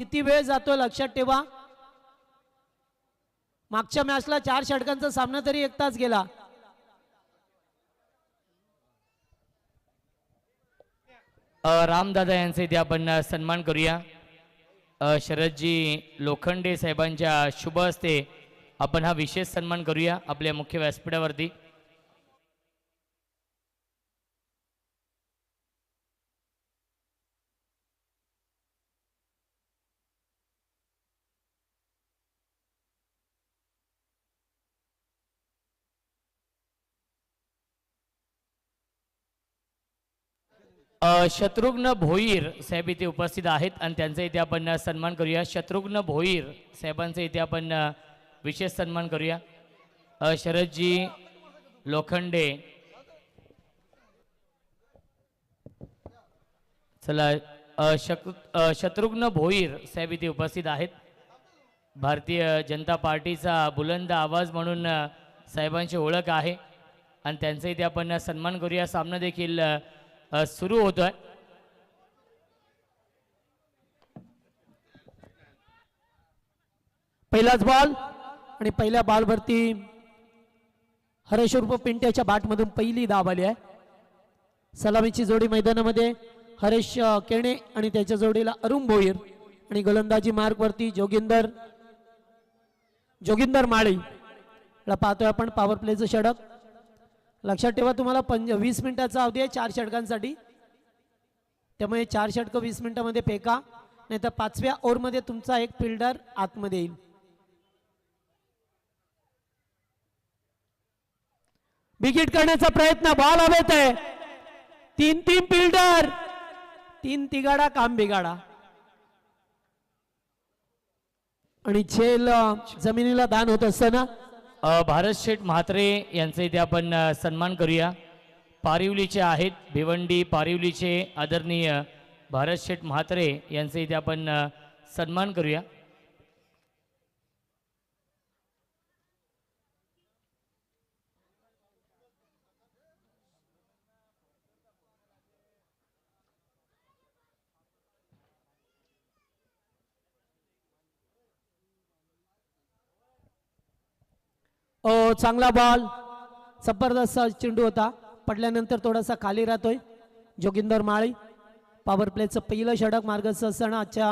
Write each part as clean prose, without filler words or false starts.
किती वेळ जातो लक्षात ठेवा। मागच्या मॅचला 4 षटकांचा सामना तरी 1 तास गेला। रामदादा यांचे इथे आपण सन्मान करूया। शरदजी लोखंडे साहेबांच्या शुभ हस्ते आपण हा विशेष सन्मान करूया आपल्या मुख्य व्यासपीठावरती। शत्रुघ्न भोईर साहेब इथे उपस्थित आहेत आणि त्यांचा इथे आपण सन्मान करूया। शत्रुघ्न भोईर साहेबांचा इथे आपण विशेष सन्मान करूया। शरदजी लोखंडे, चला शत्रुघ्न भोईर साहेब इथे उपस्थित आहेत। भारतीय जनता पार्टीचा बुलंद आवाज म्हणून साहेबांची ओळख आहे आणि त्यांचा इथे आपण सन्मान करूया। सामना देखील सुरू होतोय। पहिलाच बॉल आणि पहिल्या बॉलवरती हरेश उर्फ पिंट्याच्या बॅटमधून पहिली धाव आली आहे। सलामीची जोडी मैदानामध्ये हरेश केणे आणि त्याच्या जोडीला अरुण भोईर आणि गोलंदाजी मार्कवरती जोगिंदर माळी ला पाहतोय आपण पॉवर प्लेचं षटक। लक्षात ठेवा तुम्हाला 20 मिनिटाचा अवधी आहे 4 षटकांसाठी, त्यामुळे 4 षटक 20 मिनिटांमध्ये फेका, नाहीतर 5व्या ओव्हरमध्ये तुमचा एक फिल्डर आतमध्ये येईल। विकेट करण्याचा प्रयत्न, बॉल हवेत आहे। 3 फिल्डर, 3 तिगाडा काम बिगाडा आणि झेल जमिनीला दान होत असताना भारत शेठ म्हात्रे यांचे इथे आपण सन्मान करूया। पारिवलीचे आहेत, भिवंडी पारिवलीचे आदरणीय भारत शेठ म्हात्रे यांचे इथे आपण सन्मान करूया। चांगला बॉल, जबरदस्त चेंडू होता, पडल्यानंतर थोडासा खाली राहतोय। जोगिंदर माळी पॉवर प्लेचं पहिलं षटक मार्गस्थ असताना आजच्या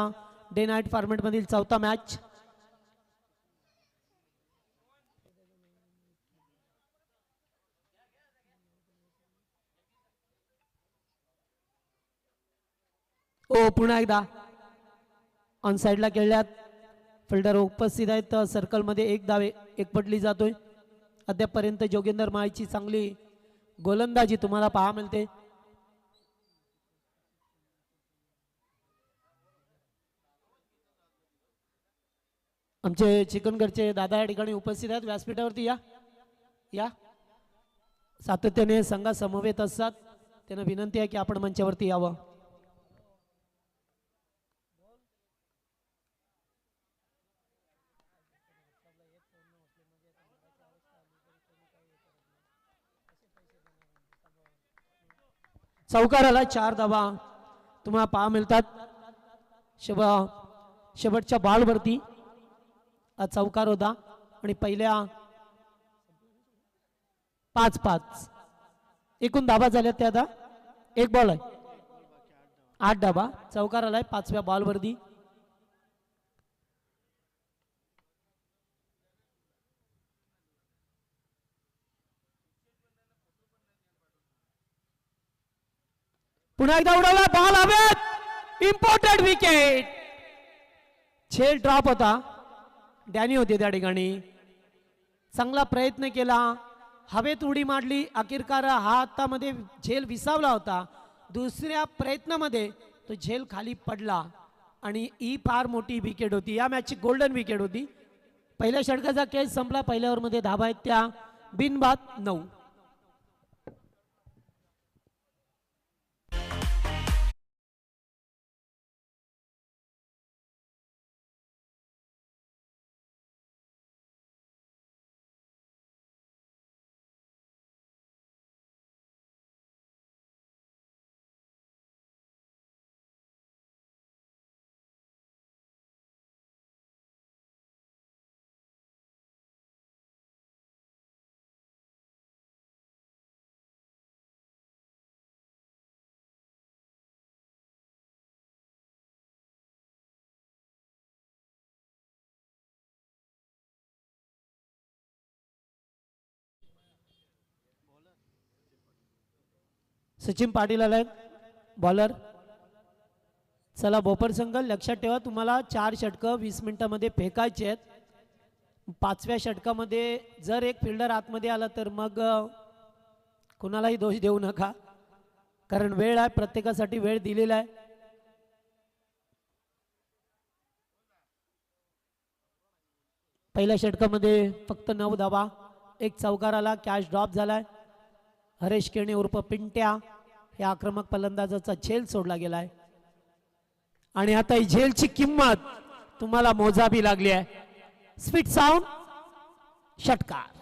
डे नाईट फॉर्मॅट मधील 4था मॅच। पुन्हा एकदा ऑन साइडला खेळल्यात, फिल्डर उपस्थित आहेत सर्कलमध्ये, एक धाव एकपटली जातोय। अद्यापर्यंत जोगिंदर माळीची चांगली गोलंदाजी तुम्हाला पाहा मिळते। आमचे चिकनगडचे दादा या ठिकाणी उपस्थित आहेत व्यासपीठावरती, या सातत्याने संघा समवेत असतात, त्यांना विनंती आहे की आपण मंचावरती यावं। चौकाराला 4 धावा तुम्हाला पाहा मिळतात। शेवटच्या बॉलवरती चौकार होता आणि पहिल्या 5 एकूण धावा झाल्या त्या आता एक बॉल आहे, 8 धावा, चौकार आलाय 5व्या बॉलवरती। पुन्हा एकदा उडवला बॉल हवेत, इम्पॉर्टंट विकेट। झेल ड्रॉप होता, डॅनी होते त्या ठिकाणी, चांगला प्रयत्न केला, हवेत उडी मारली, अखेरकार हातामध्ये झेल विसावला होता, दुसऱ्या प्रयत्नामध्ये तो झेल खाली पडला आणि ही फार मोठी विकेट होती, या मॅचची गोल्डन विकेट होती। पहिल्या षटकाचा खेळ संपला, पहिल्या ओव्हरमध्ये धावा आहेत त्या बिनबाद 9। सचिन पाटील आलाय बॉलर. चला बोपर संघ लक्षात ठेवा, तुम्हाला 4 षटकं 20 मिनिटांमध्ये फेकायचे आहेत. 5व्या षटकामध्ये जर एक फिल्डर आतमध्ये आला तर मग कुणालाही दोष देऊ नका, कारण वेळ आहे, प्रत्येकासाठी वेळ दिलेला आहे. पहिल्या षटकामध्ये फक्त 9 धावा, एक चौकार आला, कॅच ड्रॉप झालाय. हरेश केणे उर्फ पिंट्या या आक्रमक फलंदाजाचा झेल सोडला गेलाय आणि आता ही झेलची किंमत तुम्हाला मोजावी लागली आहे. स्वीट साऊंड षटकार.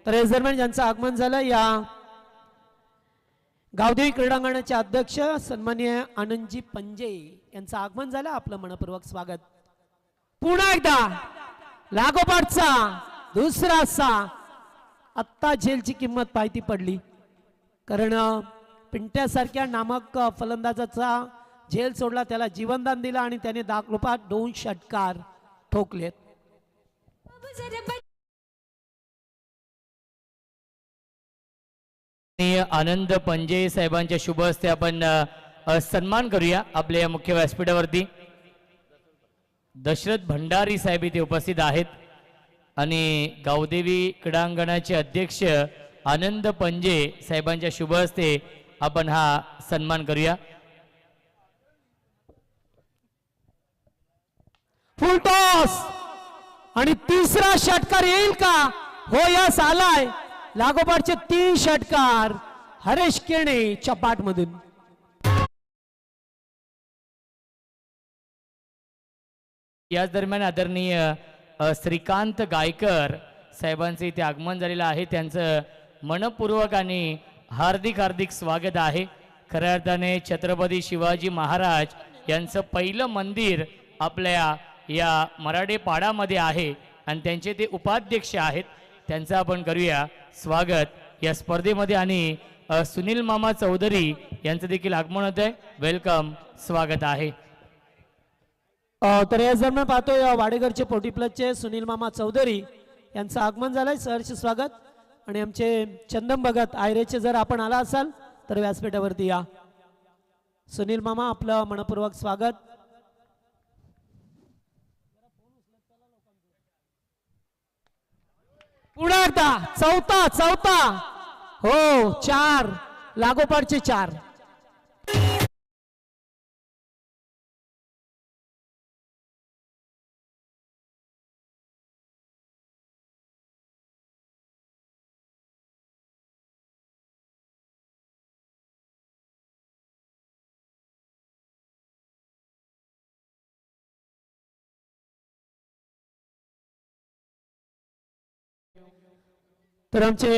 तर या दरम्यान ज्यांचं आगमन झालं, या गावदेवी क्रीडांगणाचे अध्यक्ष सन्माननीय आनंदजी पंजे यांचं आगमन झालं. आपलं मनपूर्वक स्वागत. पुन्हा एकदा लागोपाठचा दुसरा असा आत्ता झेलची किंमत पाहिती पडली, कारण पिंट्यासारख्या नामक फलंदाजाचा झेल सोडला, त्याला जीवनदान दिलं आणि त्याने दाखलोपात 2 षटकार ठोकलेत. आनंद पंजे साहेबांच्या शुभ हस्ते आपण सन्मान करूया. आपल्या मुख्य व्यासपीठावरती दशरथ भंडारी साहेब इथे उपस्थित आहेत आणि गावदेवी क्रीडांगणाचे अध्यक्ष आनंद पंजे साहेबांच्या शुभ हस्ते आपण हा सन्मान करूया. फुल टॉस आणि तिसरा षटकार येईल का? हो, यस आलाय. लागोपाठचे 3 षटकार हरेश केणे चपाट मधून. याच दरम्यान आदरणीय श्रीकांत गायकर साहेबांचे इथे आगमन झालेलं आहे. त्यांचं मनपूर्वक आणि हार्दिक हार्दिक स्वागत आहे. खऱ्या अर्थाने छत्रपती शिवाजी महाराज यांचं पहिलं मंदिर आपल्या या मराठे पाडामध्ये आहे आणि त्यांचे ते उपाध्यक्ष आहेत. त्यांचं आपण करूया स्वागत या स्पर्धेमध्ये. आणि सुनील मामा चौधरी यांचं देखील आगमन होत आहे. वेलकम, स्वागत आहे. तर या दरम्यान पाहतोय वाडेघरचे पोटी प्लसचे सुनील मामा चौधरी यांचं आगमन झालंय. सहर्ष स्वागत. आणि आमचे चंदन भगत आयरेचे जर आपण आला असाल तर व्यासपीठावरती या. सुनील मामा, आपलं मनपूर्वक स्वागत. पुन्हा एकदा चौथा हो, 4 लागोपाठचे 4. तर आमचे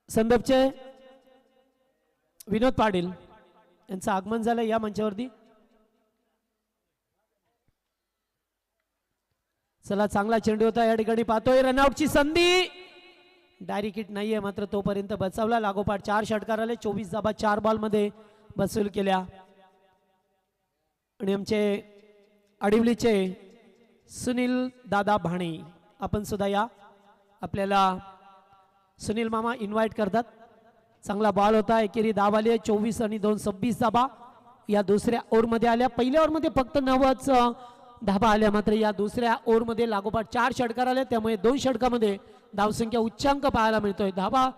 संदर्भचे विनोद पाटील यांचं आगमन झालं या मंचावरती. चला, चांगला चेंडू होता या ठिकाणी. पाहतोय रनआउटची संधी, डायरेक्ट हिट नाहीये, मात्र तोपर्यंत बचावला. लागोपाठ 4 षटकार आले, 24 धाबा 4 बॉल मध्ये बसूल केल्या. आणि आमचे अडिवलीचे सुनील दादा भाणे आपण सुद्धा या. आपल्याला सुनील मामा इन्व्हाइट करतात. चांगला बॉल होता, एकेरी धाव आली आहे 24 आणि 2 26 धाबा या दुसऱ्या ओव्हरमध्ये आल्या. पहिल्या ओव्हरमध्ये फक्त 9च धाबा आल्या, मात्र या दुसऱ्या ओव्हरमध्ये लागोपाठ 4 षटकार आले, त्यामुळे 2 षटकामध्ये धावसंख्या उच्चांक पाहायला मिळतोय. धाबा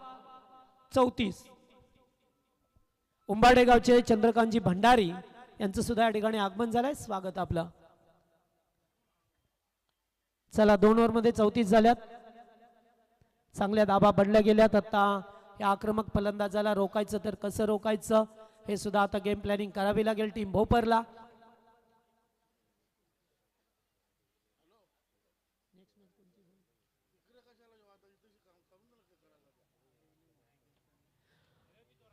34. उंबाडे गावचे चंद्रकांतजी भंडारी यांचं सुद्धा या ठिकाणी आगमन झालंय. स्वागत आपलं. चला, 2 ओव्हरमध्ये 34 झाल्यात. चांगल्या धाबा पडल्या गेल्यात. आता या आक्रमक फलंदाजाला रोखायचं तर कसं रोखायचं हे सुद्धा आता गेम प्लॅनिंग करावी लागेल टीम भोपरला.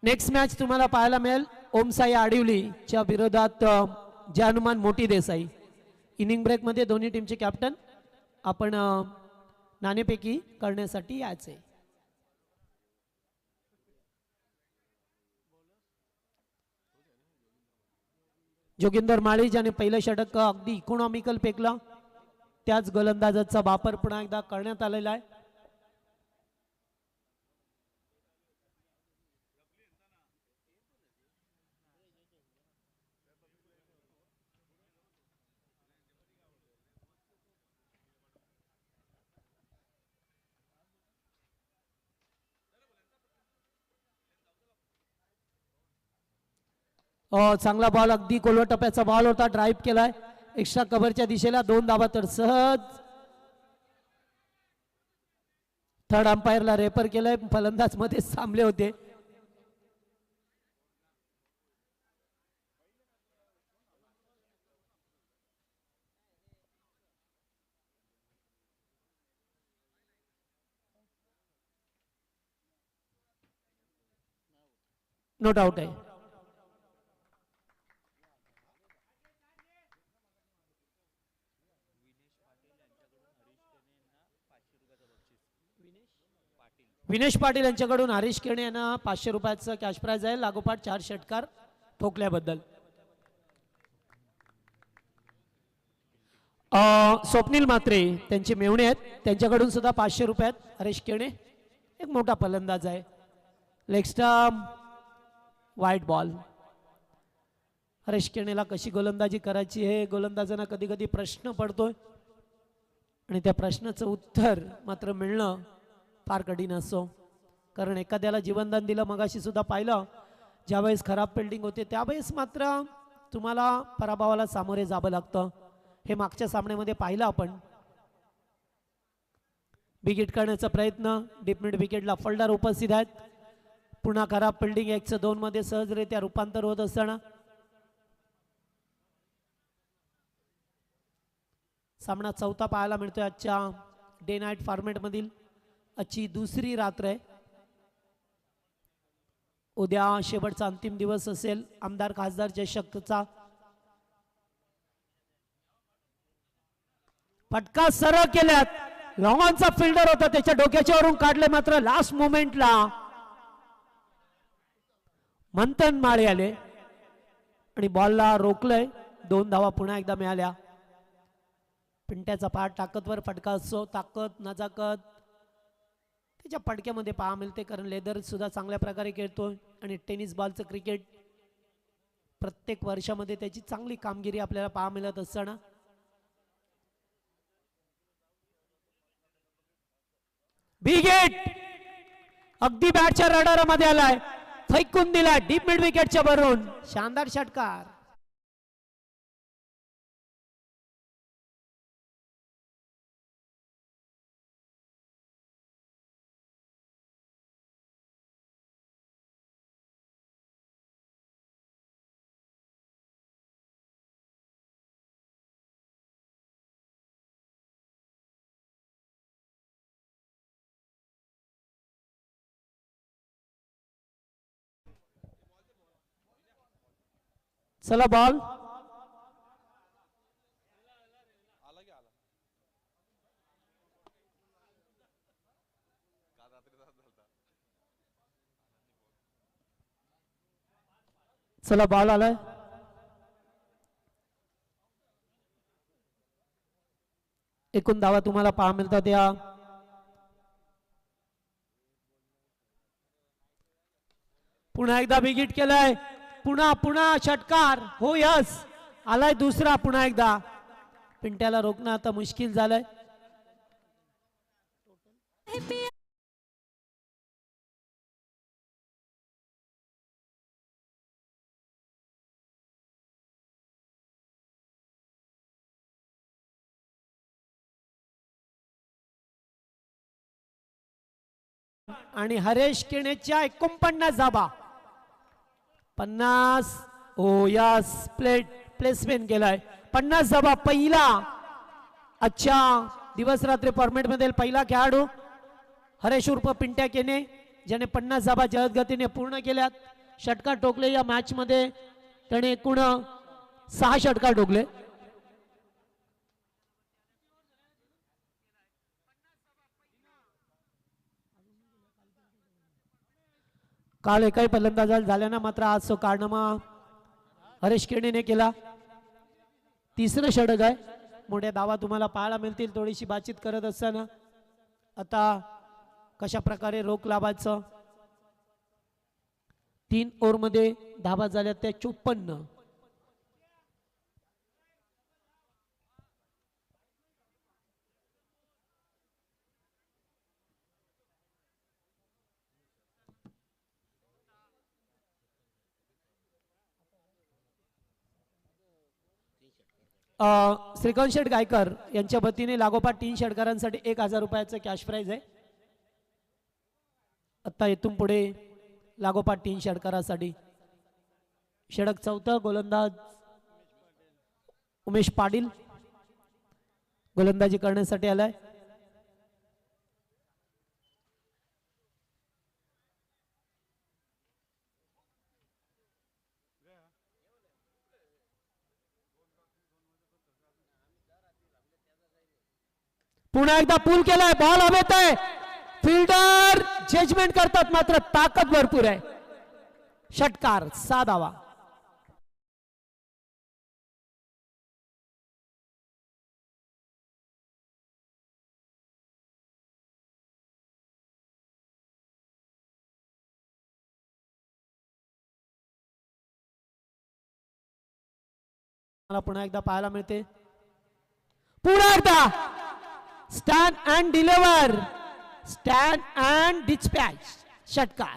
नेक्स्ट मॅच तुम्हाला पाहायला मिळेल ओमसाई आडिवलीच्या विरोधात जानमान मोठी देसाई. इनिंग ब्रेक मध्ये दोन्ही टीमचे कॅप्टन आपण नाणेफेकी करण्यासाठी यायचे. जोगिंदर माळी ज्याने पहिलं षटक अगदी इकॉनॉमिकल फेकलं, त्याच गोलंदाजाचा वापर पुन्हा एकदा करण्यात आलेला आहे. चांगला बॉल, अगदी कोलवा टप्प्याचा बॉल होता, ड्राईव्ह केलाय एक्स्ट्रा कव्हरच्या दिशेला, 2 धावा तर सहज. थर्ड अंपायरला रेफर केलंय, फलंदाज मध्ये थांबले होते. नो डाऊट आहे. विनेश पाटील यांच्याकडून हरीश केणे यांना 500 रुपयाचं कॅश प्राइज आहे, लागोपाठ 4 षटकार ठोकल्याबद्दल. स्वप्नील मात्रे त्यांचे मेवणे आहेत, त्यांच्याकडून सुद्धा 500 रुपयात हरीश केणे. एक मोठा फलंदाज आहे. लेग स्टंप, वाईट बॉल. हरीश केणेला कशी गोलंदाजी करायची हे गोलंदाजांना कधी कधी प्रश्न पडतोय आणि त्या प्रश्नाचं उत्तर मात्र मिळणं फार कठीण असो. कारण एखाद्याला जीवनदान दिलं, मगाशी सुद्धा पाहिलं, ज्यावेळेस खराब फिल्डिंग होते त्यावेळेस मात्र तुम्हाला पराभवाला सामोरे जावं लागतं. हे मागच्या सामन्यामध्ये पाहिलं आपण. विकेट करण्याचा प्रयत्न, डीप मिड विकेटला फोल्डर उपस्थित आहेत. पुन्हा खराब फिल्डिंग 102 मध्ये सहजरित्या रूपांतर होत असताना सामना चौथा पाहायला मिळतोय आजच्या डे नाईट फॉर्मॅट मधील. आजची दुसरी रात्र आहे. उद्या शेवटचा अंतिम दिवस असेल आमदार खासदार चषकचा. फटका सरळ केल्यात, लॉंगॉनचा फिल्डर होता, त्याच्या डोक्याच्या वरून काढले, मात्र लास्ट मोमेंटला मंथन माळे आले आणि बॉलला रोखलंय. 2 धावा पुन्हा एकदा मिळाल्या. पिंट्याचा पाठ ताकदवर फटका असो, ताकद नजाकत त्याच्या फटक्यामध्ये पहा मिळते, कारण लेदर सुद्धा चांगल्या प्रकारे खेळतोय आणि टेनिस बॉलचं क्रिकेट प्रत्येक वर्षामध्ये त्याची चांगली कामगिरी आपल्याला पहा मिळत असताना बिगेट अगदी बॅटच्या रडारामध्ये आलाय, फेकून दिला डीप मिड विकेटच्या वरून. शानदार षटकार. चला बॉल. चला बॉल आलाय. एकूण धावा तुम्हाला पहा मिळतात या पुन्हा एकदा बिगिट केलाय, पुन्हा पुन्हा षटकार. हो यस, आलाय दुसरा पुन्हा एकदा. पिंट्याला रोखणं आता मुश्किल झालंय. आणि हरेश केणेच्या 49 धावा. 50 हो यस, प्लेसमेंट केलाय. 50 धावा. पहिला अच्छा दिवस रात्री फॉर्मेट मध्ये पहिला खेळाडू हरेश उर्फ पिंट्या केने, ज्याने 50 धावा जलद गतीने पूर्ण केल्यात. षटकार ठोकले या मॅच मध्ये. त्याने एकूण 6 षटकार ठोकले. काल एकाही फलंदाज झाल्यानं मात्र आज तो कारनामा हरेश केणेने केला. तिसरं षटक आहे. मोठ्या धावा तुम्हाला पाहायला मिळतील. थोडीशी बातचीत करत असताना आता कशा प्रकारे रोख लाभायचं. 3 ओव्हरमध्ये धावा झाल्या त्या 54. श्रीकांत शेठ गायकर यांच्या वतीने लागोपाठ 3 षटकारांसाठी 1000 रुपयाचं कॅश प्राइज आहे. आता इथून पुढे लागोपाठ 3 षटकारासाठी षटक चौथा. गोलंदाज उमेश पाटील गोलंदाजी करण्यासाठी आलाय. पुन्हा एकदा पूल केलाय. बॉल हवेत आहे. फिल्डर जजमेंट करतात मात्र ताकद भरपूर आहे. षटकार 6 धावा. मला पुन्हा एकदा पाहायला मिळते. पुन्हा एकदा stand and deliver. Stand and dispatch. षटकार.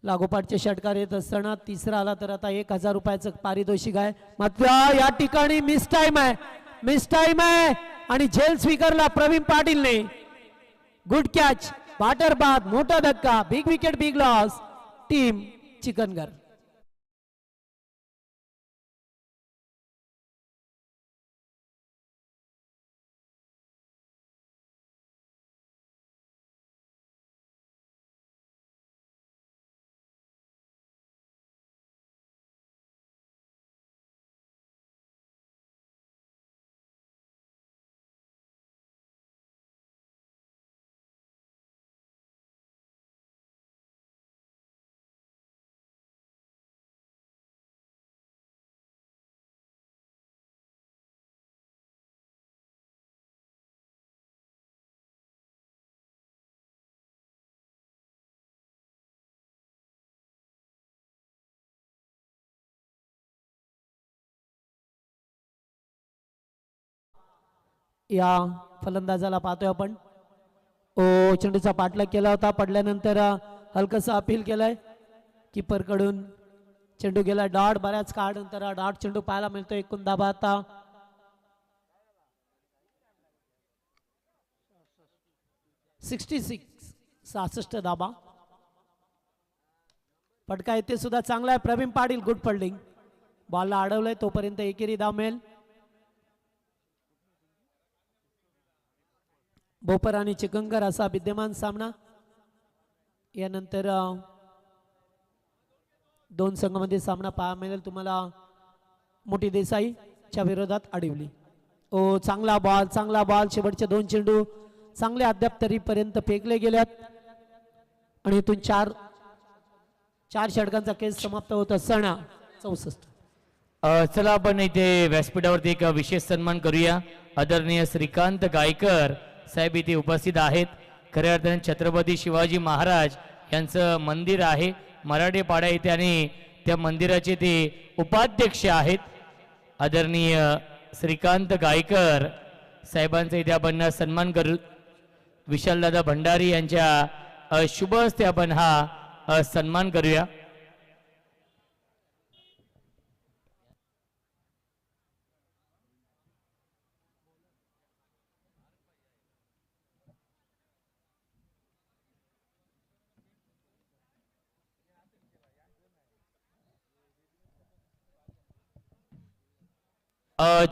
लागोपाठचे षटकार येत असताना तिसरा आला तर आता 1000 रुपयाचं पारितोषिक आहे. मात्र या ठिकाणी मिस टाइम आहे. मिस टाइम आहे आणि झेल स्वीकारला प्रवीण पाटीलने. Good catch. बॅटर बाद. मोठा धक्का. Big wicket. Big loss. Team Chikangar. या फलंदाजाला पाहतोय आपण. चेंडूचा पाठलाग केला होता. पडल्यानंतर हलकसा अपील केलाय. कीपर कडून चेंडू गेला डॉट. बऱ्याच काळानंतर डॉट चेंडू पाहायला मिळतो. एकूण धाबा आता 66 धाबा. फटका येथे सुद्धा चांगला आहे. प्रवीण पाटील गुड फल्डिंग. बॉलला अडवलंय तोपर्यंत एकेरी धाव मिळेल. बोपर आणि चिकनगर असा विद्यमान सामना. यानंतर 2 संघांमध्ये सामना पाहायला मिळेल तुम्हाला. मोठी देसाईच्या विरोधात अडवली. चांगला बॉल. चांगला बॉल. शेवटचे 2 चेंडू चांगले अद्याप तरीपर्यंत फेकले गेल्यात आणि इथून 4 षटकांचा केस समाप्त होत असताना 64. चला आपण इथे व्यासपीठावरती एक विशेष सन्मान करूया. आदरणीय श्रीकांत गायकर साहेब इथे उपस्थित आहेत. खऱ्या अर्थाने छत्रपती शिवाजी महाराज यांचं मंदिर आहे मराठे पाडा इथे आणि त्या मंदिराचे ते उपाध्यक्ष आहेत. आदरणीय श्रीकांत गायकर साहेबांचा इथे आपण सन्मान करू. विशालदादा भंडारी यांच्या शुभ हस्ते आपण हा सन्मान करूया.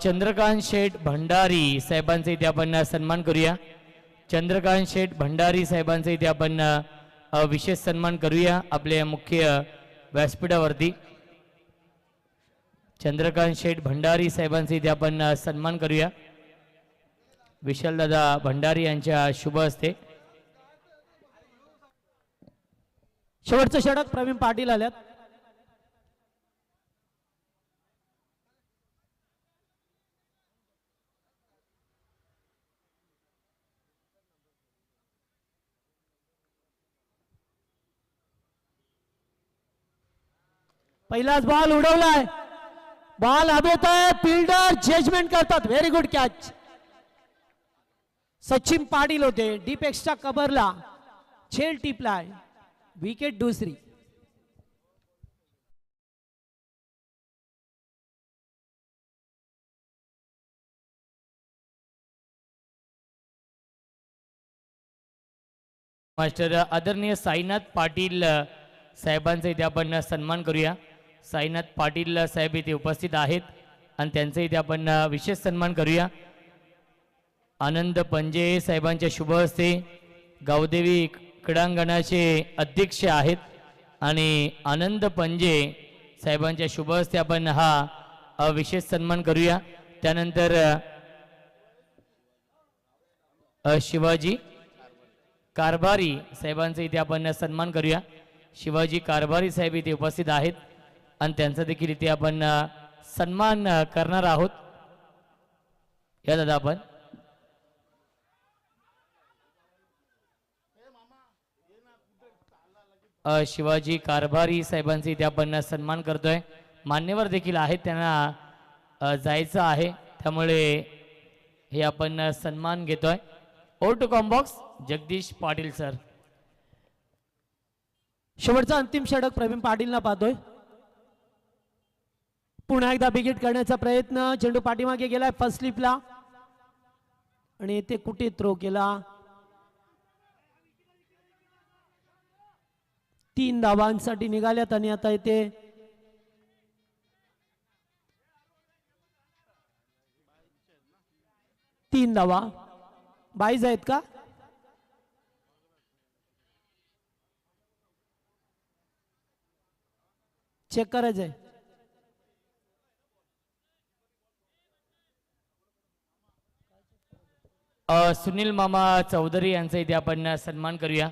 चंद्रकांत शेठ भंडारी साहेबांचा इथे आपण सन्मान करूया. चंद्रकांत शेठ भंडारी साहेबांचा इथे आपण विशेष सन्मान करूया आपल्या मुख्य व्यासपीठावरती. चंद्रकांत शेठ भंडारी साहेबांचा इथे आपण सन्मान करूया विशालदादा भंडारी यांच्या शुभ हस्ते. शेवटचं षटक प्रवीण पाटील आल्यात. पहिलाच बॉल उडवलाय. बॉल हवेत आहे. फिल्डर जजमेंट करतात. Very good catch. Sachin Patil होते. डीप एक्स्ट्रा कव्हरला झेल टिपलाय. विकेट दुसरी. मास्टर आदरणीय साईनाथ पाटील साहेबांचा इथे आपण सन्मान करूया. साईनाथ पाटील साहेब इथे उपस्थित आहेत आणि त्यांचा इथे आपण विशेष सन्मान करूया. आनंद पंजे साहेबांच्या शुभ हस्ते गावदेवी क्रीडांगणाचे अध्यक्ष आहेत आणि आनंद पंजे साहेबांच्या शुभ हस्ते आपण हा विशेष सन्मान करूया. त्यानंतर शिवाजी कारभारी साहेबांचा इथे आपण सन्मान करूया. शिवाजी कारभारी साहेब इथे उपस्थित आहेत आणि त्यांचा देखील इथे आपण सन्मान करणार आहोत. या दादा आपण शिवाजी कारभारी साहेबांचा इथे आपण सन्मान करतोय. मान्यवर देखील आहेत, त्यांना जायचं आहे, त्यामुळे हे आपण सन्मान घेतोय. ओ टू कॉम्बॉक्स जगदीश पाटील सर. शेवटचा अंतिम षटक प्रवीण पाटीलला पाहतोय. पुन्हा एकदा बिगिट करण्याचा प्रयत्न. चेंडू पाठीमागे गेलाय फर्स्ट स्लिपला आणि इथे कुठे थ्रो केला. 3 धावांसाठी निघाल्यात आणि आता इथे तीन धावा. 22 आहेत का? चेक करायचंय. सुनील मामा चौधरी यांचा इथे आपण सन्मान करूया.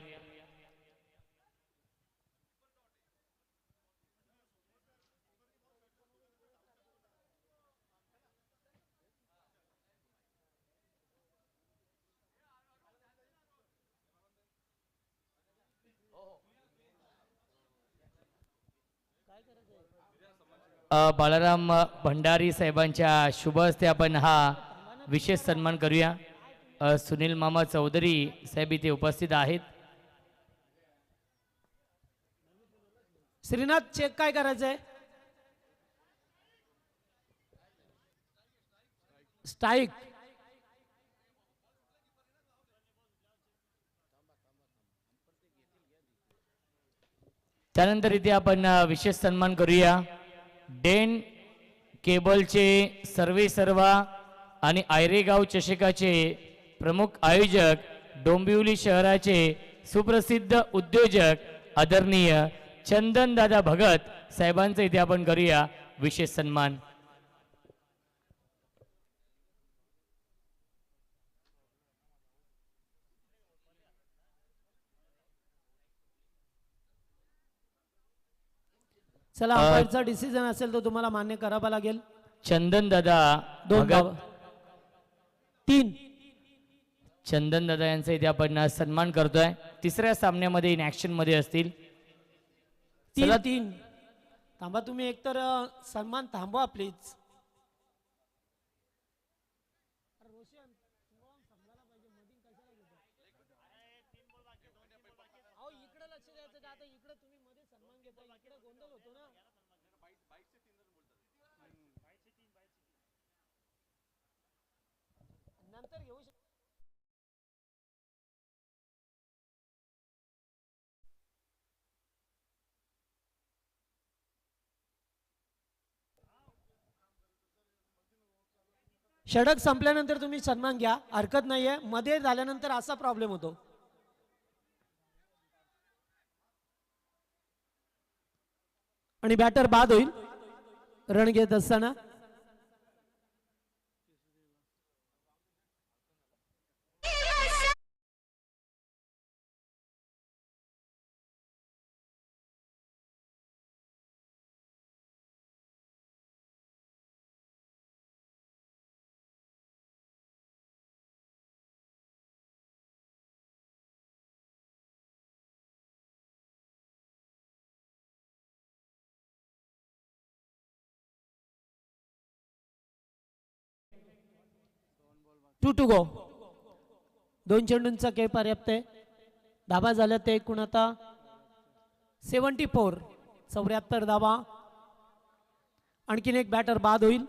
बाळाराम भंडारी साहेबांच्या शुभ हस्ते आपण हा विशेष सन्मान करूया. सुनील मामा चौधरी साहेब इथे उपस्थित आहेत. श्रीनाथ चेक काय करायचंय? स्ट्राईक. त्यानंतर इथे आपण विशेष सन्मान करूया. डेन केबलचे सर्वेसर्वा आणि आयरेगाव चषकाचे प्रमुख आयोजक, डोंबिवली शहराचे सुप्रसिद्ध उद्योजक आदरणीय चंदन दादा भगत साहेबांचा इथे आपण करूया विशेष सन्मान. चला अंपायरचा डिसिजन असेल तो तुम्हाला मान्य करावा लागेल. चंदन दादा 2 भगत 3. चंदन दादा यांचा इथे आपण सन्मान करतोय. तिसऱ्या सामन्यामध्ये इन ऍक्शन मध्ये असतील. 3 थांबा तुम्ही, एकतर सन्मान थांबवा प्लीज. नंतर घेऊ शकतो. षटक संपल्यानंतर तुम्ही सन्मान घ्या, हरकत नाहीये. मध्ये झाल्यानंतर असा प्रॉब्लेम होतो. आणि बॅटर बाद होईल रण घेत असताना. To go. 2 चेंडूंचा खेळ पर्याप्त आहे. धाबा झाल्या ते एकूण आता 74 धाबा. आणखीन एक बॅटर बाद होईल.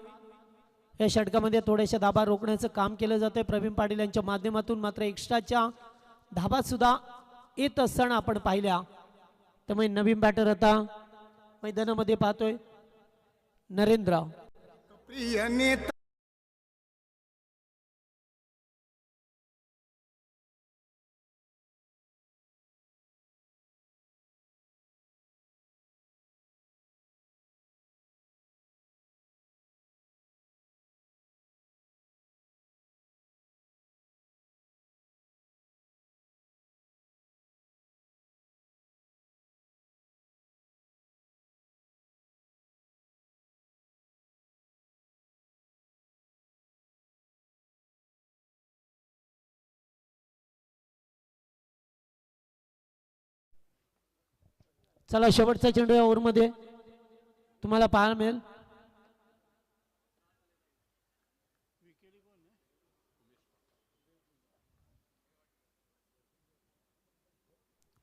या षटकामध्ये थोड्याशा धाबा रोखण्याचं काम केलं जाते प्रवीण पाटील यांच्या माध्यमातून. मात्र एक्स्ट्राच्या धाबा सुद्धा येत असताना आपण पाहिल्या. त्यामुळे नवीन बॅटर आता मैदानामध्ये पाहतोय नरेंद्र. चला शेवटचा चेंडू या ओव्हरमध्ये तुम्हाला पाहायला मिळेल.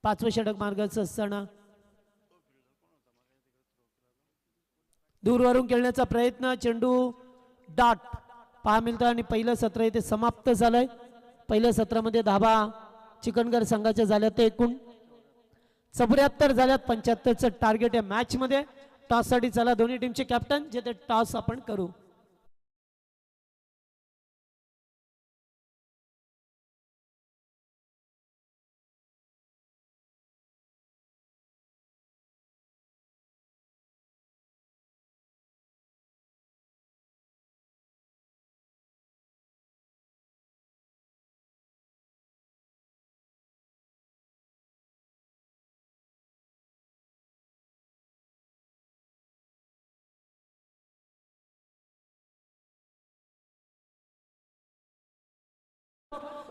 पाचवं षटक मार्गाचं असताना दूरवरून खेळण्याचा प्रयत्न. चेंडू डॉट पहा मिळतो आणि पहिलं सत्र इथे समाप्त झालंय. पहिल्या सत्रामध्ये धाबा चिकनगर संघाच्या झाल्या ते एकूण 74 झाल्यात. 75चं टार्गेट आहे मॅच मध्ये. टॉस साठी चला दोन्ही टीमचे कॅप्टन जे ते टॉस आपण करू.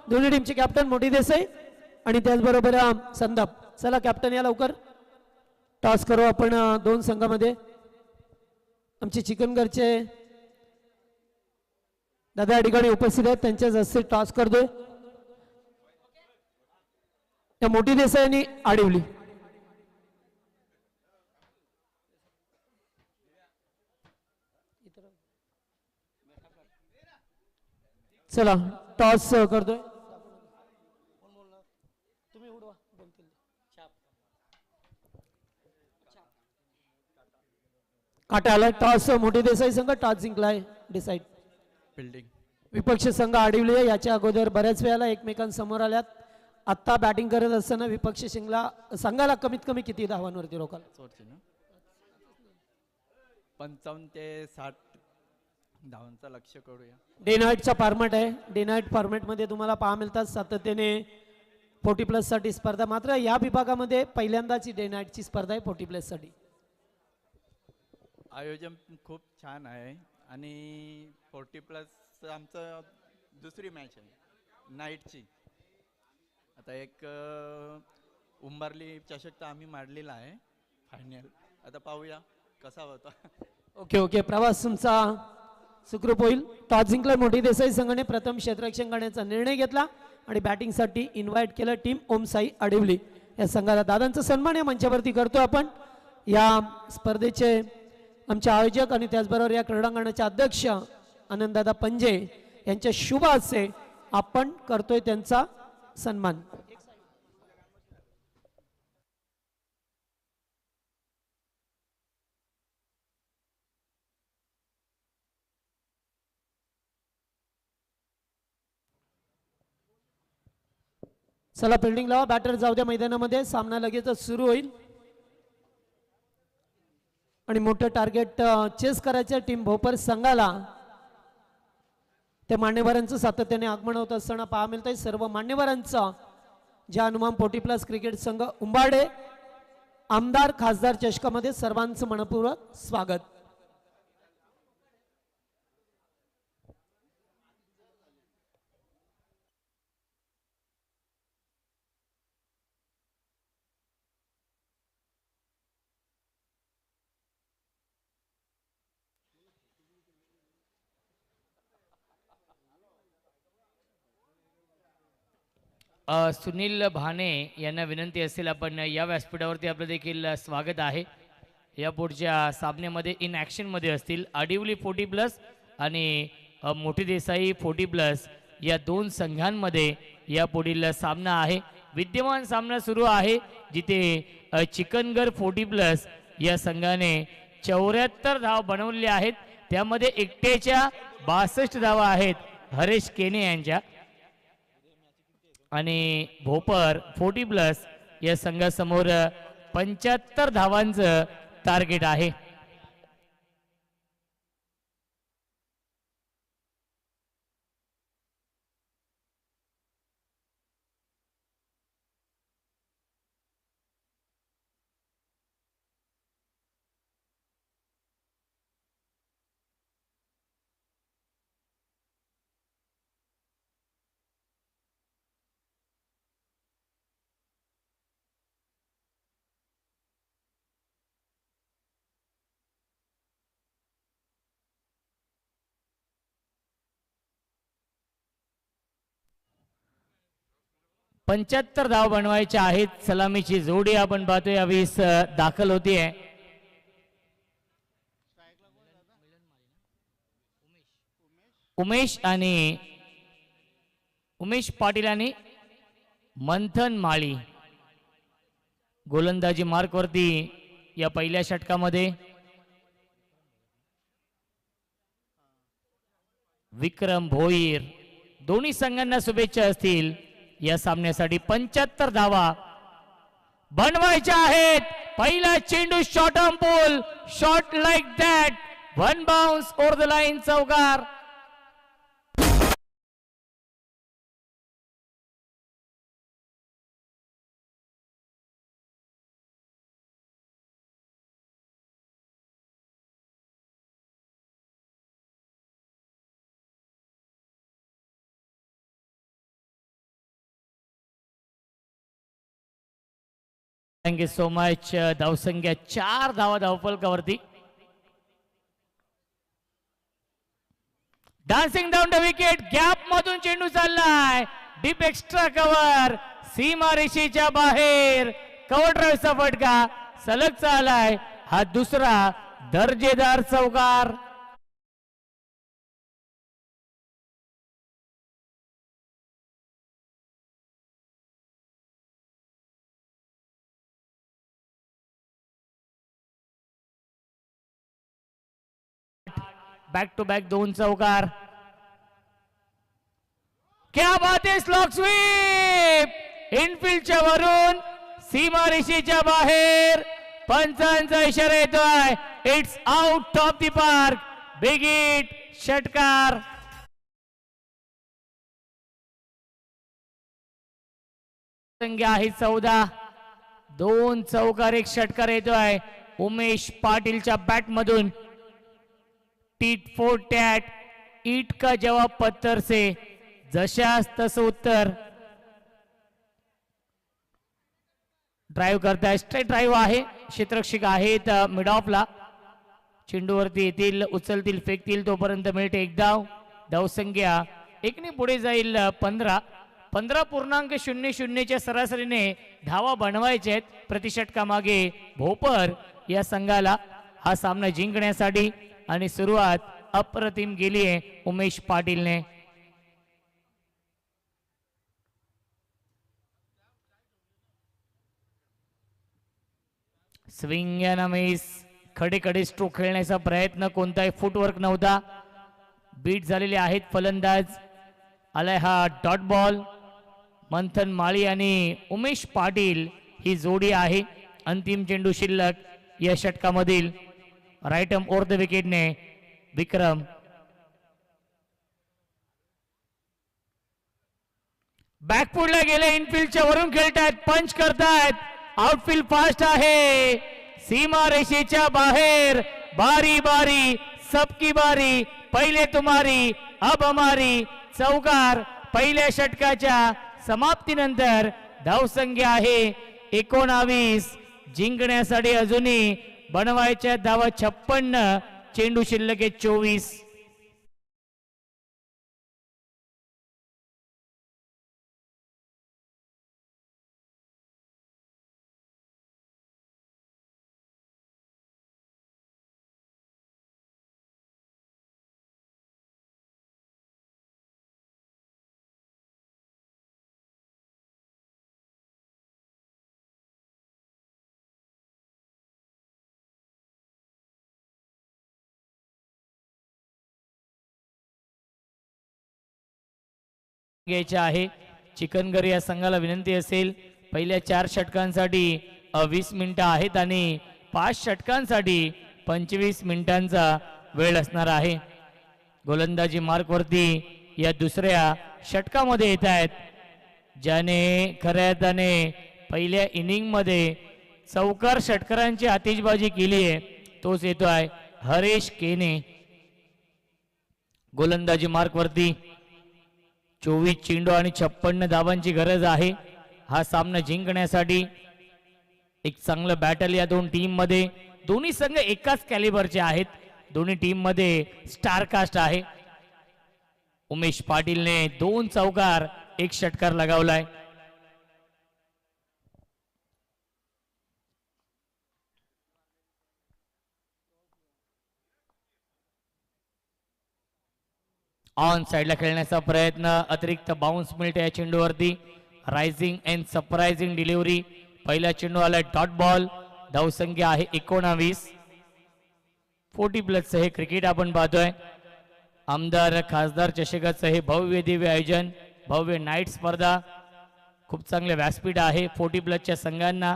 दोन्ही टीमचे कॅप्टन मोठी देसाई आणि त्याचबरोबर संदप. चला कॅप्टन या लवकर. टॉस करू आपण दोन संघामध्ये. आमचे चिकनगरचे दादा या ठिकाणी उपस्थित आहेत, त्यांच्याच हस्ते टॉस करतोय. त्या मोठी देसाई आणि आडिवली. चला टॉस करतोय. काटा आलाय. टॉस मोठी देसाई संघ टॉस जिंकलाय. डिसाइड फिल्डिंग विपक्ष संघ आडिवली आहे. याच्या अगोदर बऱ्याच वेळेला एकमेकांसमोर आल्यात. आत्ता बॅटिंग करत असताना विपक्ष संघाला कमीत कमी किती धावांवरती रोखला? 55 ते 60 धावांचा लक्ष्य करूया. डे नाईटचा फॉर्मॅट आहे. डे नाईट फॉर्मॅटमध्ये तुम्हाला पाहा मिळतात सातत्याने 40+ साठी स्पर्धा. मात्र या विभागामध्ये पहिल्यांदाची डे नाईटची स्पर्धा आहे 40+ साठी. आयोजन खूप छान आहे आणि 40+ आमचं दुसरी मॅच आहे नाईटची. आता एक उंबरली चषक तर आम्ही मांडलेला आहे फायनल. आता पाहूया कसा होता. ओके प्रवास तुमचा सुखरूप होईल. टॉस जिंकला मोठी देसाई संघाने. प्रथम क्षेत्ररक्षण करण्याचा निर्णय घेतला आणि बॅटिंगसाठी इन्व्हाइट केलं टीम ओमसाई आडिवली या संघाला. दादांचा सन्मान या मंचावरती करतो आपण. या स्पर्धेचे आमचे आयोजक आणि त्याचबरोबर या क्रीडांगणाचे अध्यक्ष आनंददादा पंजे यांच्या शुभ हस्ते आपण करतोय त्यांचा सन्मान. चला फिल्डिंग लावा, बॅटर जाऊ द्या मैदानामध्ये, सामना लगेचच सुरू होईल. आणि मोठं टार्गेट चेस करायचं टीम भोपर संघाला. त्या मान्यवरांचं सातत्याने आगमन होत असताना पाहा मिळतंय. सर्व मान्यवरांचं ज्या हनुमान पोटी प्लस क्रिकेट संघ उंबाडे आमदार खासदार चषकामध्ये सर्वांचं मनपूर्वक स्वागत. सुनील भाने यांना विनंती असेल, आपण या व्यासपीठावरती आपलं देखील स्वागत आहे. या पुढच्या सामन्यामध्ये इन ॲक्शनमध्ये असतील आडिवली 40 प्लस आणि मोठी देसाई 40 प्लस या दोन संघांमध्ये या पुढील सामना आहे. विद्यमान सामना सुरू आहे जिथे चिकनगर 40 प्लस या संघाने 74 धावा बनवलेल्या आहेत. त्यामध्ये एकट्याच्या 62 धावा आहेत हरेश केने यांच्या. आणि भोपर 40 प्लस या संघासमोर 75 धावांचं टार्गेट आहे. पंच्याहत्तर धाव बनवायच्या आहेत. सलामीची जोडी आपण पाहतोय यावेळेस दाखल होतीये. उमेश पाटील आणि मंथन माळी गोलंदाजी मार्क वरती या पहिल्या षटकामध्ये. विक्रम भोईर, दोन्ही संघांना शुभेच्छा असतील या सामन्यासाठी. 75 धावा बनवायच्या आहेत. पहिला चेंडू short on pull, shot like that, one bounce over the line, चौकार. Thank you so much. धावसंख्या 4 धावा धावफलकावरती. Dancing down the wicket, gap मधून चेंडू चाललाय, डीप एक्स्ट्रा कव्हर, सीमारेषेच्या बाहेर. कव्हर ड्राईव्हचा फटका सलग चालाय. हा दुसरा दर्जेदार चौकार. बॅक टू बॅक 2 चौकार. क्या बात आहे, स्लॉक स्वीप इनफिल्डच्या वरून सीमारेषेच्या बाहेर. पंचांचा इशारा येतोय, it's out of the park. Big hit, षटकार. संख्या आहे 14. 2 चौकार 1 षटकार येतोय उमेश पाटीलच्या बॅट मधून. टीट फॉर टॅट, ईट का जवाब पत्थर से, जशास तसं उत्तर. ड्राईव्ह करताय, स्ट्रेट ड्राईव्ह आहे. क्षेत्ररक्षक आहेत मिड ऑफला. चेंडूवरती येतील, उचलतील, फेकतील, तोपर्यंत मिळते 1 धाव. धावसंख्या 1ने पुढे जाईल. 15.00च्या सरासरीने धावा बनवायच्या आहेत प्रतिषटकामागे भोपर या संघाला हा सामना जिंकण्यासाठी. आणि सुरुवात अप्रतिम गेली आहे उमेश पाटीलने. स्विंग अँड मिस, खडे स्ट्रोक खेळण्याचा प्रयत्न, कोणताही फुटवर्क नव्हता. बीट झालेले आहेत फलंदाज. आलाय हा डॉट बॉल. मंथन माळी आणि उमेश पाटील ही जोडी आहे. अंतिम चेंडू शिल्लक या षटकामधील. राईट आर्म ओव्हर द विकेटने विक्रम. बॅकफुटला गेले, इनफिल्डच्या वरून खेळतायत, पंच करतायत. आउटफील्ड फास्ट आहे, सीमा रेषेच्या बाहेर. बारी बारी सबकी बारी, पहिले तुम्हारी अब हमारी. चौकार. पहिल्या षटकाच्या समाप्तीनंतर धावसंख्या आहे 19. जिंकण्यासाठी अजूनही बनवायच्या धावा 56. चेंडू शिल्लक आहे 24. घ्यायचे आहे. चिकनगर या संघाला विनंती असेल, पहिल्या 4 षटकांसाठी 20 मिनिटं आहेत आणि 5 षटकांसाठी 25 मिनिटांचा वेळ असणार आहे. गोलंदाजी मार्कवरती या दुसऱ्या षटकामध्ये येत आहेत. ज्याने खऱ्या अर्थाने पहिल्या इनिंगमध्ये चौकार षटकारांची आतिषबाजी केली आहे तोच येतोय हरेश केने. गोलंदाजी मार्कवरती 24 चेंडू आणि 56 धावांची गरज आहे हा सामना जिंकण्यासाठी. एक चांगलं बॅटल या दोन टीम मध्ये. दोन्ही संघ एकाच कॅलिबरचे आहेत. दोन्ही टीम मध्ये स्टार कास्ट आहे. उमेश पाटीलने 2 चौकार 1 षटकार लगावलाय. ऑन साइडला खेळण्याचा प्रयत्न, अतिरिक्त बाउन्स मिळते या चेंडूवरती. Rising and surprising delivery. पहिला चेंडू आलाय डॉट बॉल. धावसंख्या आहे 19. 40+ हे क्रिकेट आपण पाहतोय. आमदार खासदार चषकाचं हे भव्य दिव्य आयोजन, भव्य नाईट स्पर्धा. खूप चांगले व्यासपीठ आहे 40+ संघांना.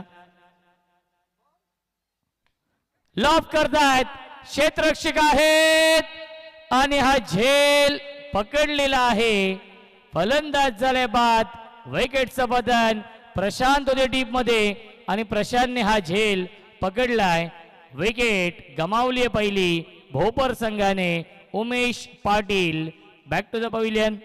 लॉफ करतायत, क्षेत्ररक्षक आहेत आणि हा झेल पकडलेला आहे. फलंदाज झाले बाद. विकेटचं बदन प्रशांत होते डीप मध्ये आणि प्रशांतने हा झेल पकडलाय. विकेट गमावली पहिली भोपर संघाने. Umesh Patil back to the pavilion.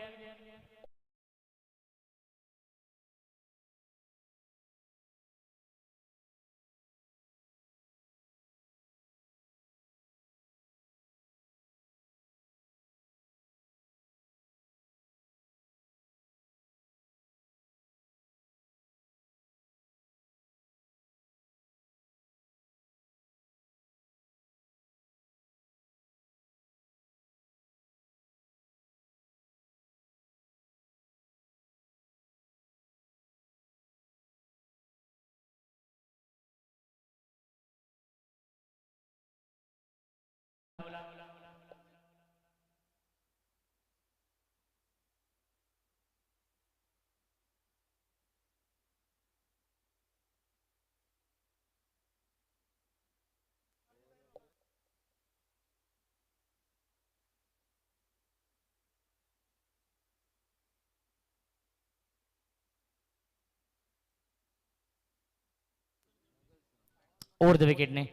Over the विकेटने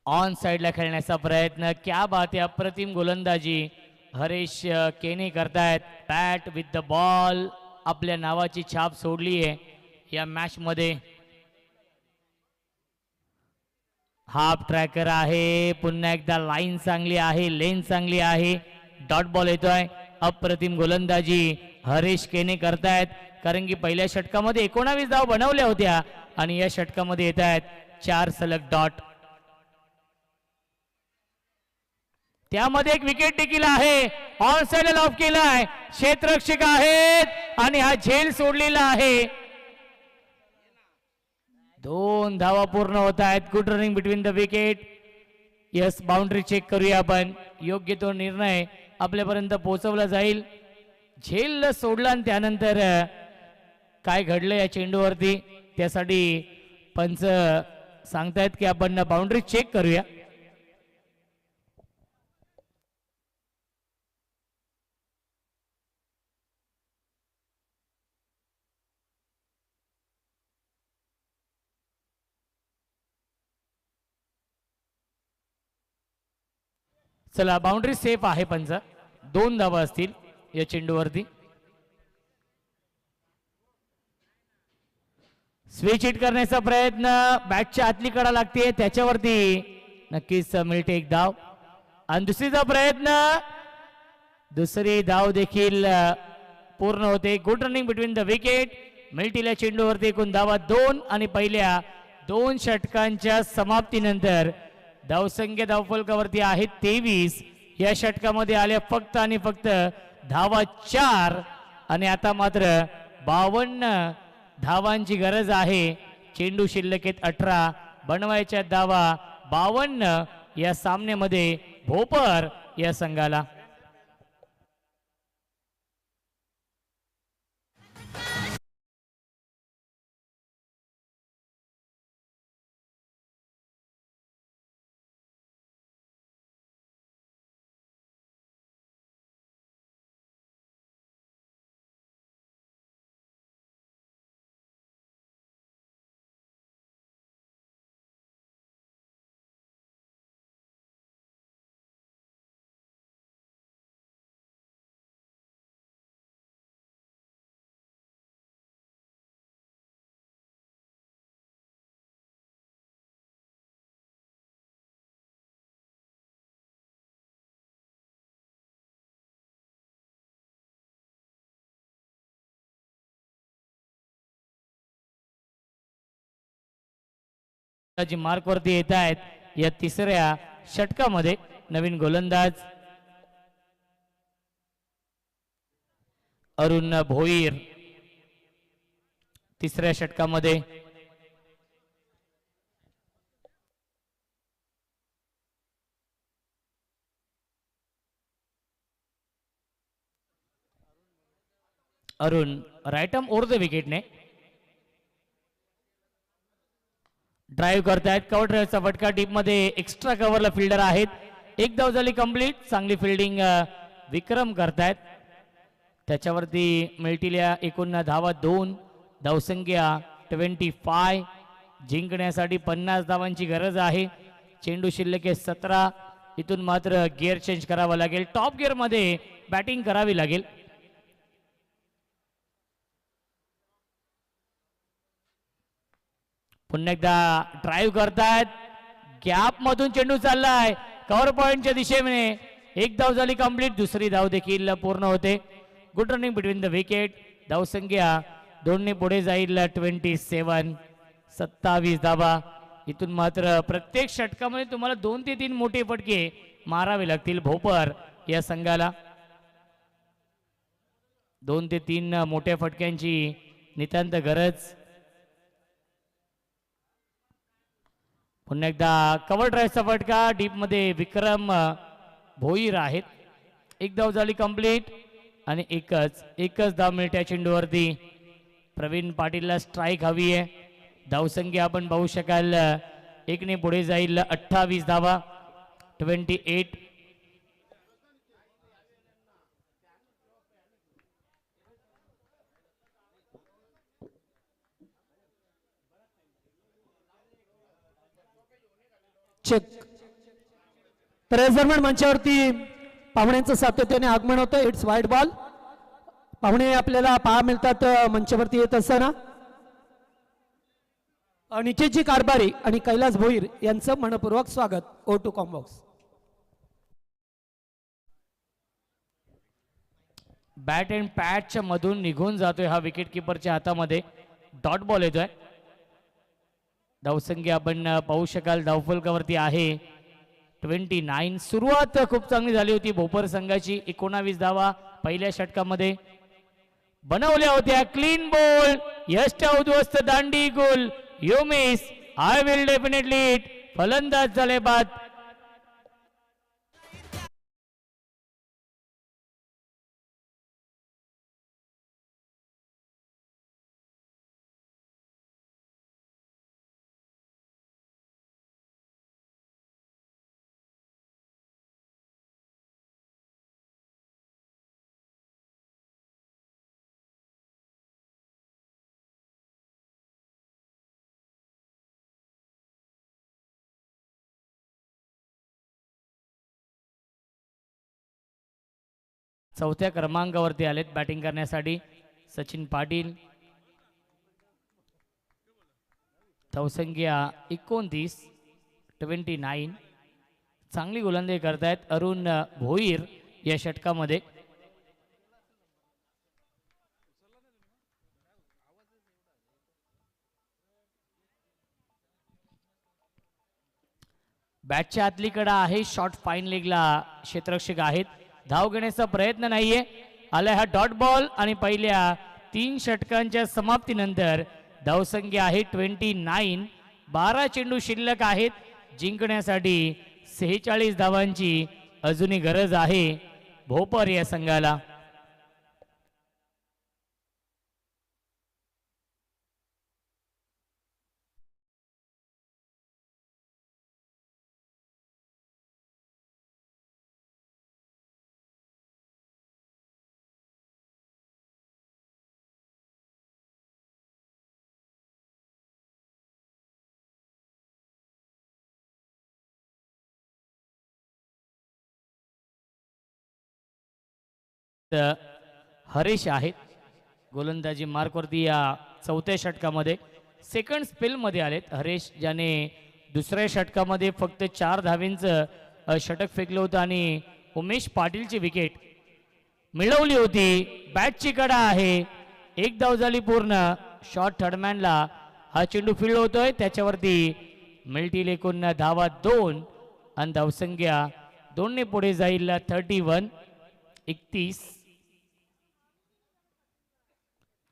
ऑन साइडला खेळण्याचा प्रयत्न. क्या बात आहे, अप्रतिम गोलंदाजी हरेश केने करतायत. बॅट विथ द बॉल आपल्या नावाची छाप सोडली आहे या मॅच मध्ये. हाफ ट्रॅकर आहे. पुन्हा एकदा लाईन चांगली आहे, लेन चांगली आहे. डॉट बॉल येतोय. अप्रतिम गोलंदाजी हरेश केने करतायत, कारण की पहिल्या षटकामध्ये 19 धाव बनवल्या होत्या आणि या षटकामध्ये येत आहेत 4 सलग डॉट. त्यामध्ये एक विकेट देखील आहे. ऑन साइड ऑफ केलाय. क्षेत्ररक्षक आहेत आणि हा झेल सोडलेला आहे. 2 धावा पूर्ण होत आहेत. Good running between the wicket. Yes, boundary check करूया आपण. योग्य तो निर्णय आपल्यापर्यंत पोहोचवला जाईल. झेल सोडला आणि त्यानंतर काय घडलं या चेंडूवरती त्यासाठी पंच सांगतायत की आपण बाउंड्री चेक करूया. चला बाउंड्री सेफ आहे पंच. 2 धावा असतील या चेंडूवरती. स्विच हिट करण्याचा प्रयत्न बॅटच्या आतली कडा लागते त्याच्यावरती नक्कीच मिळते एक धाव. आणि दुसरीचा प्रयत्न दुसरी धाव देखील पूर्ण होते. Good running between the wicket. मिळतील्या चेंडूवरती एकूण धावा 2 आणि पहिल्या 2 षटकांच्या समाप्तीनंतर धावसंख्या धावफलकावरती आहे 23. या षटकामध्ये आल्या फक्त आणि फक्त धावा 4 आणि आता मात्र 52 धावांची गरज आहे. चेंडू शिल्लक आहेत 18. बनवायच्या धावा 52 या सामन्यामध्ये भोपर या संघाला. जी मार्क वरती येत आहेत या तिसऱ्या षटकामध्ये नवीन गोलंदाज अरुण भोईर. तिसऱ्या षटकामध्ये Arun right arm over the विकेटने ड्राईव्ह करतायत. कव्हर ड्राईव्हचा फटका डीप मध्ये एक्स्ट्रा कव्हरला फिल्डर आहेत. एक धाव झाली कंप्लीट. चांगली फिल्डिंग विक्रम करतायत. त्याच्यावरती मिळतील्या एकूण धावा 2. धावसंख्या 25. जिंकण्यासाठी 50 धावांची गरज आहे. चेंडू शिल्लक 17. इथून मात्र गिअर चेंज करावा लागेल. टॉप गिअर मध्ये बॅटिंग करावी लागेल. पुन्हा एकदा ड्राईव्ह करतायत. गॅप मधून चेंडू चाललाय कव्हर पॉइंटच्या दिशेने. एक धाव झाली कंप्लीट. दुसरी धाव देखील पूर्ण होते. Good running between the wicket. धावसंख्या 2 ने पुढे जाईल 27. 27 धावा. इथून मात्र प्रत्येक षटकामध्ये तुम्हाला 2 ते 3 मोठे फटके मारावे लागतील भोपर या संघाला. 2 ते 3 मोठ्या फटक्यांची नितांत गरज. पुन्हा एकदा कव्हर ड्राईव्हचा फटका डीप मध्ये विक्रम भोईर आहेत. एक धाव झाली कंप्लीट आणि एकच धाव मिळत्या चेंडूवरती. प्रवीण पाटीलला स्ट्राईक हवी आहे. धावसंख्या आपण पाहू शकाल 1 ने पुढे जाईल 28 धावा. 28. चेक. दरम्यान मंचावरती पाहुण्यांचं सातत्याने आगमन होतं. It's wide ball. पाहुणे आपल्याला पाहा मिळतात मंचावरती येत असताना. निकेशजी कारभारी आणि कैलास भोईर यांचं मनपूर्वक स्वागत. ओ टू कॉम्बॉक्स. बॅट अँड पॅडच्या मधून निघून जातोय हा विकेट किपरच्या हातामध्ये. डॉट बॉल येतोय. धावसंख्या आपण पाहू शकाल धावफलकावरती आहे 29. सुरुवात खूप चांगली झाली होती भोपर संघाची. 19 धावा पहिल्या षटकामध्ये बनवल्या होत्या. Clean ball. यष्ट उद्ध्वस्त दांडी गोल. You miss. I will definitely it. फलंदाज झाले बाद. चौथ्या क्रमांकावरती आलेत बॅटिंग करण्यासाठी सचिन पाटील. धावसंख्या 29. चांगली गोलंदाजी करतायत अरुण भोईर या षटकामध्ये. बॅटच्या आतलीकडे आहे, शॉट फाईन लेगला क्षेत्ररक्षक आहेत. धाव घेण्याचा प्रयत्न नाहीये. आलाय हा डॉट बॉल आणि पहिल्या 3 षटकांच्या समाप्तीनंतर धावसंख्या आहे 29. 12 चेंडू शिल्लक आहेत. जिंकण्यासाठी 46 धावांची अजूनही गरज आहे भोपर या संघाला. हरीश आहेत गोलंदाजी मार्कवरती या चौथ्या षटकामध्ये. सेकंड स्पेलमध्ये आलेत हरीश, ज्याने दुसऱ्या षटकामध्ये फक्त 4 धावेंचं षटक फेकलं होतं आणि उमेश पाटीलची विकेट मिळवली होती. बॅटची कडा आहे, 1 धाव झाली पूर्ण. शॉट थर्डमॅनला हा चेंडू फील्ड होतोय, त्याच्यावरती मिळतील एकूण धावा 2 आणि धावसंख्या 2 ने पुढे जाईल 31.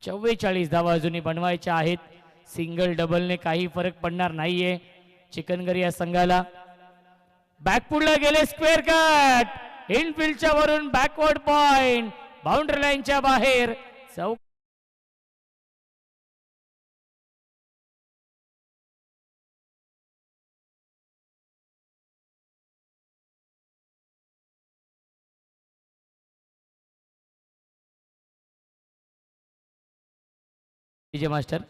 44 धावा अजूनही बनवायच्या आहेत. सिंगल डबलने काही फरक पडणार नाहीये चिकनगरी या संघाला. बॅकफुटला गेले, स्क्वेअर कट इनफिल्डच्या वरून बॅकवर्ड पॉइंट, बाउंड्री लाईनच्या बाहेर. चौक विजय मास्टर.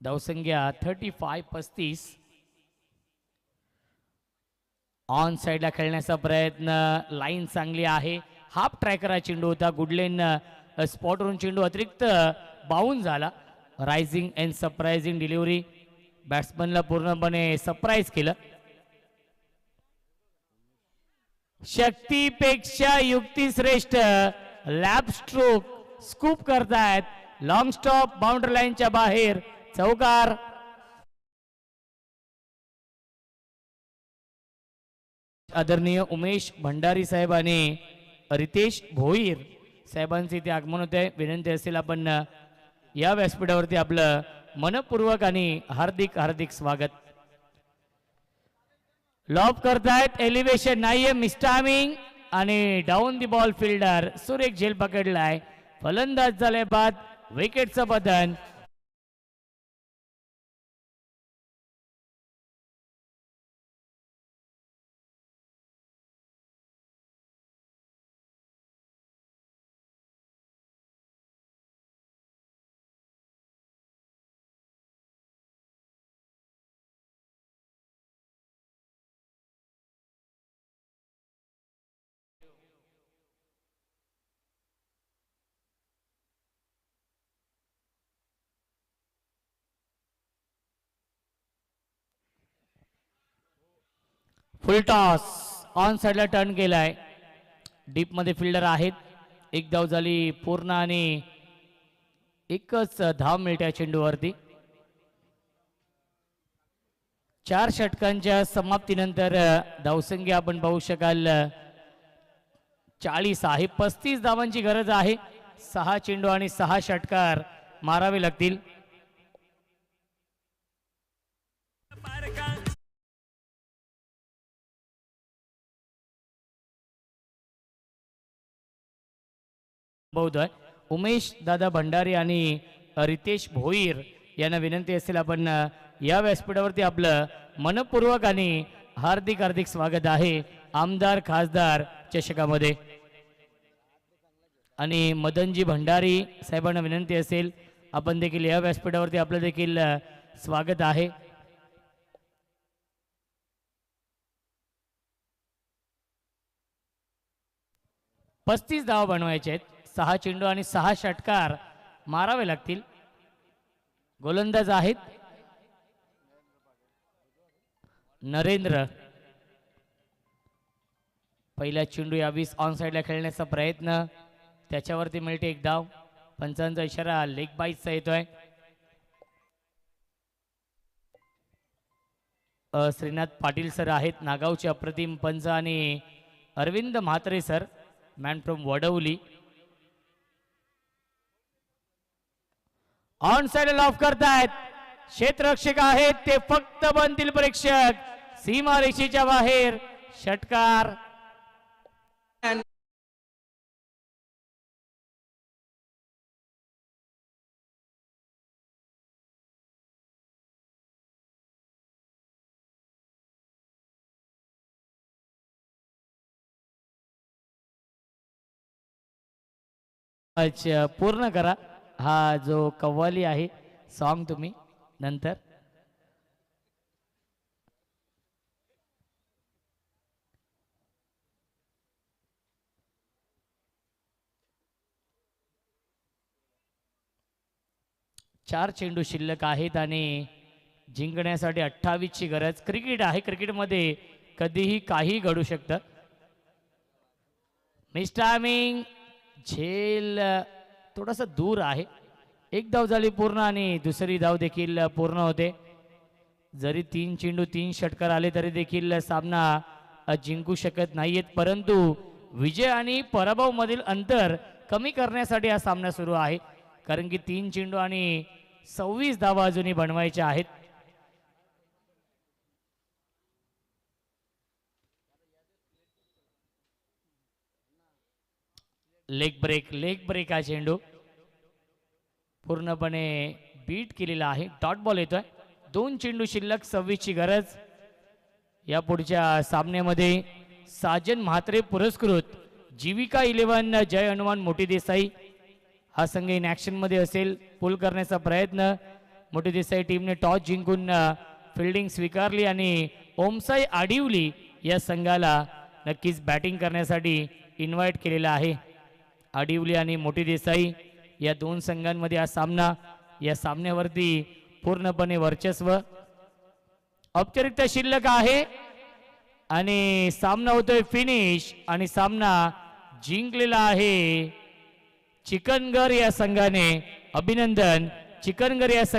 धावसंख्या 35. ऑन साइडला खेळण्याचा प्रयत्न, लाईन चांगली आहे. हाफ ट्रॅकरा चेंडू होता, गुडलेन स्पॉटवरून चेंडू अतिरिक्त बाउन झाला. रायझिंग अँड सरप्राइझिंग डिलिव्हरी, बॅट्समनला पूर्णपणे सरप्राईज केलं. शक्तीपेक्षा युक्ती श्रेष्ठ, लॅब स्ट्रोक स्कूप करतायत. लॉंग स्टॉप बाउंड्री लाईनच्या बाहेर, चौकार. आदरणीय उमेश भंडारी साहेब आणि रितेश भोईर साहेबांचे इथे आगमन होते. विनंती असेल आपण या व्यासपीठावरती आपलं मनपूर्वक आणि हार्दिक हार्दिक स्वागत. लॉब करतायत, एलिव्हेशन नाहीये, मिस्टामिंग आणि डाऊन दी बॉल फिल्डर सुरेख झेल पकडलाय. फलंदाज झाले बाद, विकेटचं बदन. फुल टॉस ऑन साइडला टर्न केलाय. डीप मध्ये फिल्डर आहेत. 1 धाव झाली पूर्ण आणि एकच धाव मिळते चेंडूवरती. 4 षटकांच्या समाप्तीनंतर धावसंख्या आपण पाहू शकाल 40 आहे. 35 धावांची गरज आहे. 6 चेंडू आणि 6 षटकार मारावे लागतील. उमेश दादा भंडारी आणि रितेश भोईर यांना विनंती असेल आपण या व्यासपीठावरती आपलं मनपूर्वक आणि हार्दिक हार्दिक स्वागत आहे आमदार खासदार चषकामध्ये. आणि मदनजी भंडारी साहेबांना विनंती असेल आपण देखील या व्यासपीठावरती आपलं देखील स्वागत आहे. 35 धावा बनवायचे आहेत. 6 चेंडू आणि 6 षटकार मारावे लागतील. गोलंदाज आहेत नरेंद्र. पहिला चेंडू या 20 ऑन साईडला खेळण्याचा प्रयत्न, त्याच्यावरती मिळते एक धाव. पंचांचा इशारा लेग बाईसचा येतोय. श्रीनाथ पाटील सर आहेत नागावचे अप्रतिम पंच आणि Arvind Mhatre sir man from Vadavali. On side लॉफ करतायत. क्षेत्ररक्षक आहेत ते फक्त बनतील प्रेक्षक. सीमारेषेच्या बाहेर षटकार. अच्छा पूर्ण करा हा जो कव्वाली आहे सॉन्ग तुम्ही नंतर. चार चेंडू शिल्लक आहेत आणि जिंकण्यासाठी 28 ची गरज. क्रिकेट आहे, क्रिकेटमध्ये कधीही काही घडू शकतं. मिस टायमिंग, झेल थोडासा दूर आहे. एक धाव झाली पूर्ण आणि दुसरी धाव देखील पूर्ण होते. जरी 3 चेंडू 3 षटकार आले तरी देखील सामना जिंकू शकत नाहीयेत, परंतु विजय आणि पराभव मधील अंतर कमी करण्यासाठी हा सामना सुरू आहे. कारण की 3 चेंडू आणि 26 धावा अजूनही बनवायच्या आहेत. लेग ब्रेक हा चेंडू पूर्णपणे बीट केलेला आहे. डॉट बॉल येतोय. 2 चेंडू शिल्लक, 26 ची गरज. या पुढच्या सामन्यामध्ये साजन म्हात्रे पुरस्कृत जीविका 11 जय हनुमान मोठी देसाई हा संघ इन ऍक्शन मध्ये असेल. पुल करण्याचा प्रयत्न. मोठी देसाई टीमने टॉस जिंकून फिल्डिंग स्वीकारली आणि ओमसाई आडिवली या संघाला नक्कीच बॅटिंग करण्यासाठी इन्व्हाइट केलेला आहे. आडिवली आणि मोठी देसाई या 2 संघांमध्ये हा सामना. या सामन्यावरती पूर्णपणे वर्चस्व. औपचारिकता शिल्लक आहे आणि सामना होतोय फिनिश आणि सामना जिंकलेला आहे चिकनगर या संघाने. अभिनंदन चिकनगर या